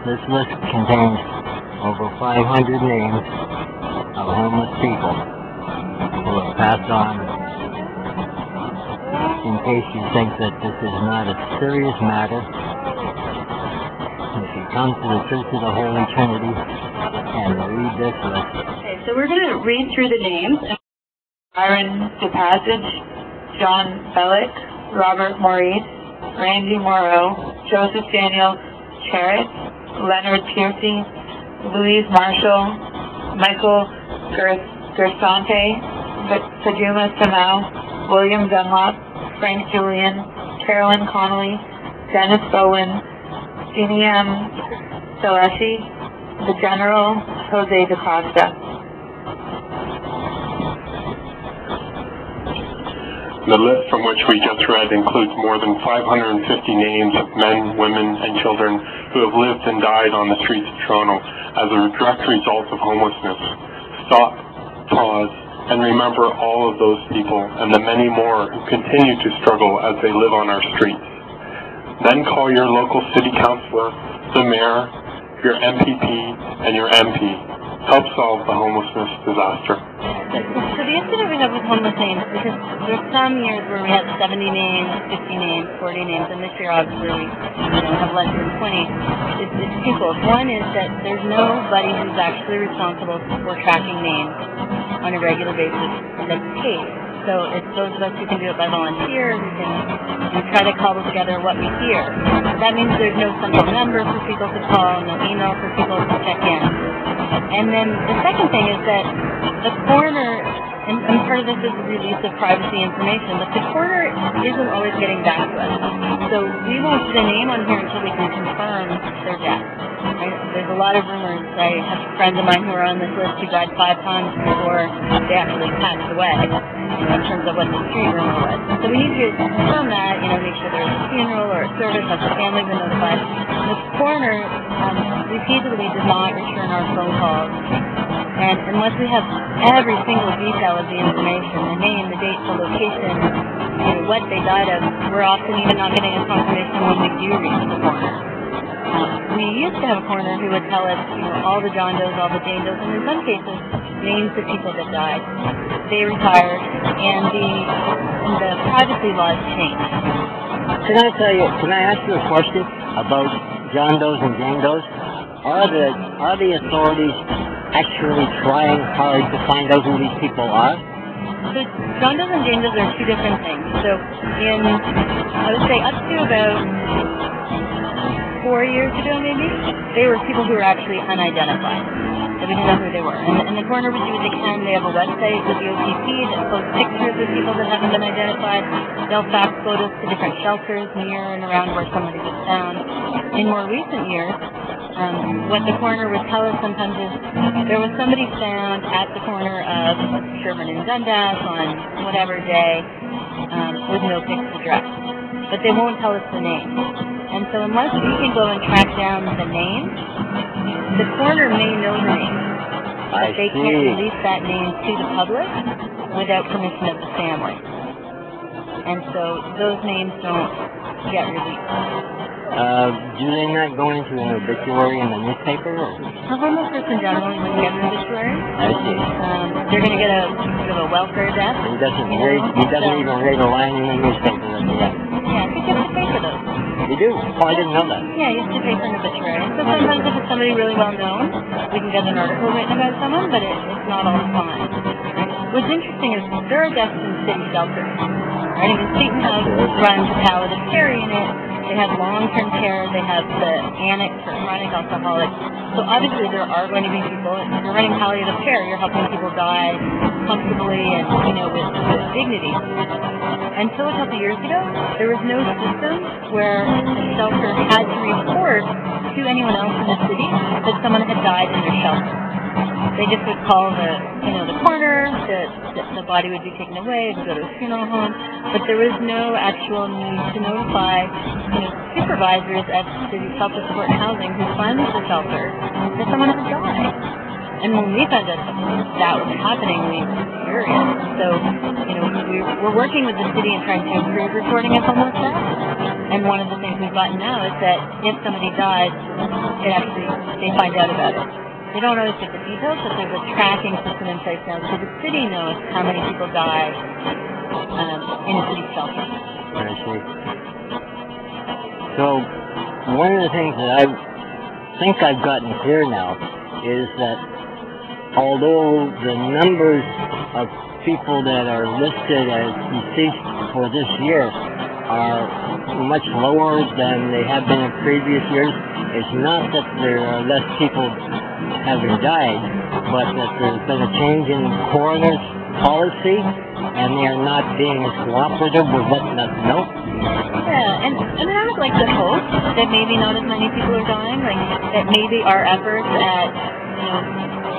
This list contains over 500 names of homeless people who have passed on. In case you think that this is not a serious matter, if you come to the Church of the Holy Trinity and read this list. Okay, so we're going to read through the names. Byron DePassage, John Bellick, Robert Maurice, Randy Moreau, Joseph Daniel Charrett, Leonard Piercy, Louise Marshall, Michael Gersante, Fajuma Samau, William Dunlop, Frank Julian, Carolyn Connolly, Dennis Bowen, Jeannie M. Saleshi, the General Jose DaCosta. The list from which we just read includes more than 550 names of men, women, and children who have lived and died on the streets of Toronto as a direct result of homelessness. Stop, pause, and remember all of those people and the many more who continue to struggle as they live on our streets. Then call your local city councillor, the mayor, your MPP, and your MP. Help solve the homelessness disaster. So the issue that we have with homeless names, because there's some years where we have 70 names, 50 names, 40 names, and this year obviously we have less than 20. It's twofold. One is that there's nobody who's actually responsible for tracking names on a regular basis that's paid. So it's those of us who can do it by volunteer, who can try to cobble together what we hear. That means there's no central number for people to call, no email for people to check in. And then the second thing is that the coroner, and part of this is the release of privacy information, but the coroner isn't always getting back to us. So we won't put a name on here until we can confirm their death. Right? There's a lot of rumors. I have friends of mine who are on this list who died 5 times before they actually passed away, in terms of what the street rumor was. So we need to confirm that, make sure there's a funeral or a service, has the family been notified. The coroner repeatedly does not return our phone calls. And unless we have every single detail of the information, the name, the date, the location, what they died of, we're often even not getting a confirmation when we do reach the coroner. We used to have a coroner who would tell us, all the John Does, all the Jane Does, and in some cases, names of people that died. They retired, and the privacy laws changed. Can I ask you a question about John Does and Jane Does? Are the authorities actually trying hard to find out who these people are? So John Does and Jane Does are two different things. So I would say up to about 4 years ago maybe, they were people who were actually unidentified. So we didn't know who they were. And the coroner would do what they can. They have a website with the OPP that posts pictures of people that haven't been identified. They'll fax photos to different shelters near and around where somebody was found. In more recent years, what the coroner would tell us sometimes is there was somebody found at the corner of Sherman and Dundas on whatever day with no fixed address. But they won't tell us the name. And so unless we can go and track down the name, the coroner may know the name, but they can't release that name to the public without permission of the family. And so those names don't get released. Do they not go into an obituary in the newspaper? Or? A homeless person generally would get an obituary. I see. They're going to get a sort of a welfare death. He doesn't even read a line in the newspaper that they have. Yeah, because you have to pay for those. You do? Oh, I didn't know that. Yeah, you have to pay for an obituary. So sometimes if it's somebody really well known, we can get an article written about someone, but it's not all the time. What's interesting is there are deaths in city shelters. Right? I mean, Seton House runs a palliative care unit. They have long-term care. They have the annex for chronic alcoholics. So obviously there are going to be people, if you're running palliative care, you're helping people die comfortably and, with dignity. Until a couple years ago, there was no system where a shelter had to report to anyone else in the city that someone had died in their shelter. They just would call the coroner, the body would be taken away, it would go to a funeral home, but there was no actual need to notify, supervisors at City Shelter Support and Housing who funds the shelter that someone had died. And when we found out that was happening, we were furious. So, you know, we're working with the city and trying to improve reporting of homelessness. And one of the things we've gotten now is that if somebody dies, they find out about it. They don't always get the details, but there's a tracking system in place now, so the city knows how many people die in a city shelter. I see. So, one of the things that I think I've gotten clear now is that although the numbers of people that are listed as deceased for this year are much lower than they have been in previous years, it's not that there are less people having died, but that there's been a change in coroner's policy, and they are not being as cooperative with letting us know. Yeah, and I would like to hope that maybe not as many people are dying, like that maybe our efforts at, you know,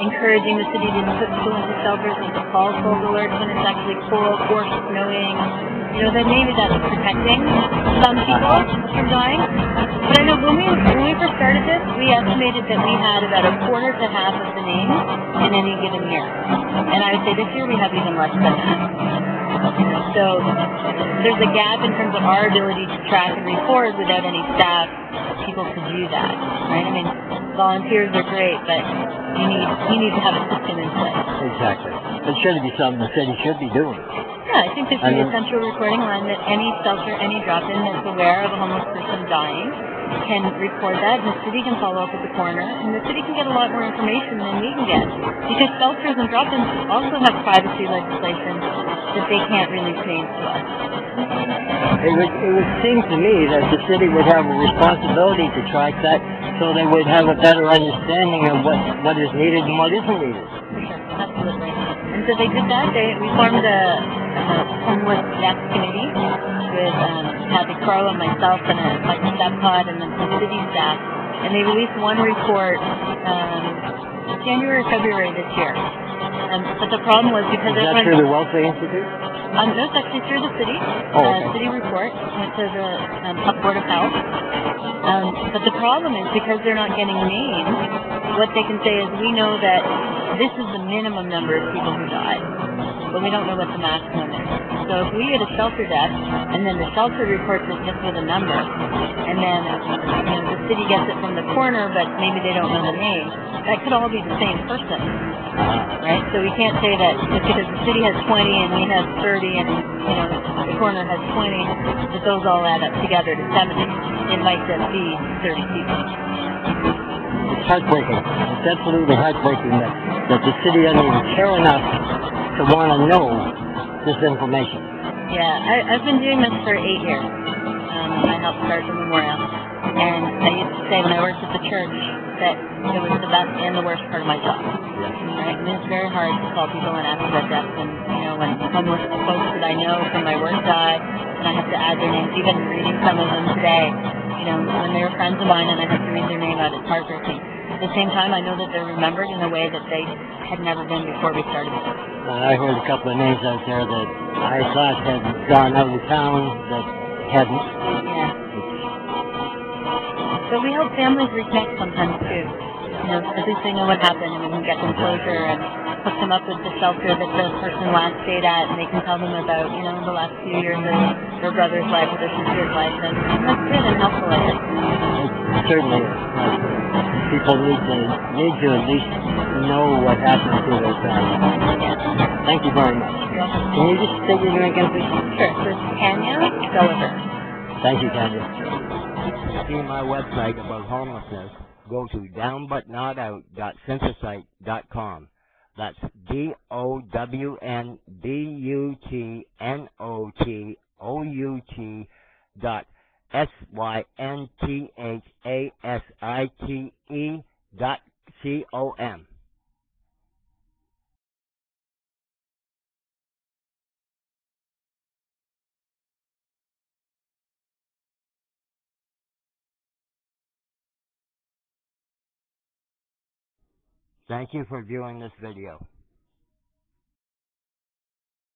encouraging the city to put people into shelters and to call cold alerts when it's actually cold or snowing, you know, that maybe that's protecting some people from dying. But I know when we first started this, we estimated that we had about a quarter to half of the names in any given year. And I would say this year we have even less than that. So there's a gap in terms of our ability to track and record without any staff, people to do that, right? I mean, volunteers are great, but you need to have a system in place. Exactly. It should be something the city should be doing. Yeah, I think there should be a central recording line that any shelter, any drop-in that's aware of a homeless person dying can record that, and the city can follow up with the coroner, and the city can get a lot more information than we can get. Because shelters and drop-ins also have privacy legislation that they can't really change to us. It would seem to me that the city would have a responsibility to track that so they would have a better understanding of what is needed and what isn't needed. Sure, absolutely. And so they did that. We formed a homeless death committee with Kathy Crow and myself and my step-pod and the city staff. And they released one report January or February this year. But the problem was because is that through the Welfare Institute? No, it's actually through the city. Okay. City report went to the Board of Health. But the problem is because they're not getting names, what they can say is we know that this is the minimum number of people who died, but we don't know what the maximum is. So if we get a shelter death, and then the shelter reports it just with a number, and then the city gets it from the coroner, but maybe they don't know the name, that could all be the same person, right? So we can't say that just because the city has 20 and we have 30 and the coroner has 20, that those all add up together to 70. It might just be 30 people. It's heartbreaking. It's absolutely heartbreaking that the city doesn't even care enough to want to know this information. Yeah, I've been doing this for 8 years. I helped start the memorial. And I used to say when I worked at the church that it was the best and the worst part of my job. Right? And it's very hard to call people and ask about death. And, when homeless folks that I know from my work die, and I have to add their names, even reading some of them today, when they were friends of mine and I have to read their name out, it's heartbreaking. At the same time, I know that they're remembered in a way that they had never been before we started this. I heard a couple of names out there that I thought had gone out of town that hadn't. Yeah. But we help families reconnect sometimes too. At least they know what happened and we can get them closure and hook them up with the shelter that the person last stayed at, and they can tell them about, the last few years of their brother's life or their sister's life, and that's good and helpful, I guess. It certainly is. People need to at least know what happened to their family. Yeah. Thank you very much. Can you just say your name again, please? Sure. So it's Tanya Gulliver. Thank you, Tanya. To see my website about homelessness, go to downbutnotout.censusite.com. That's downbutnout.censusite.com. Thank you for viewing this video.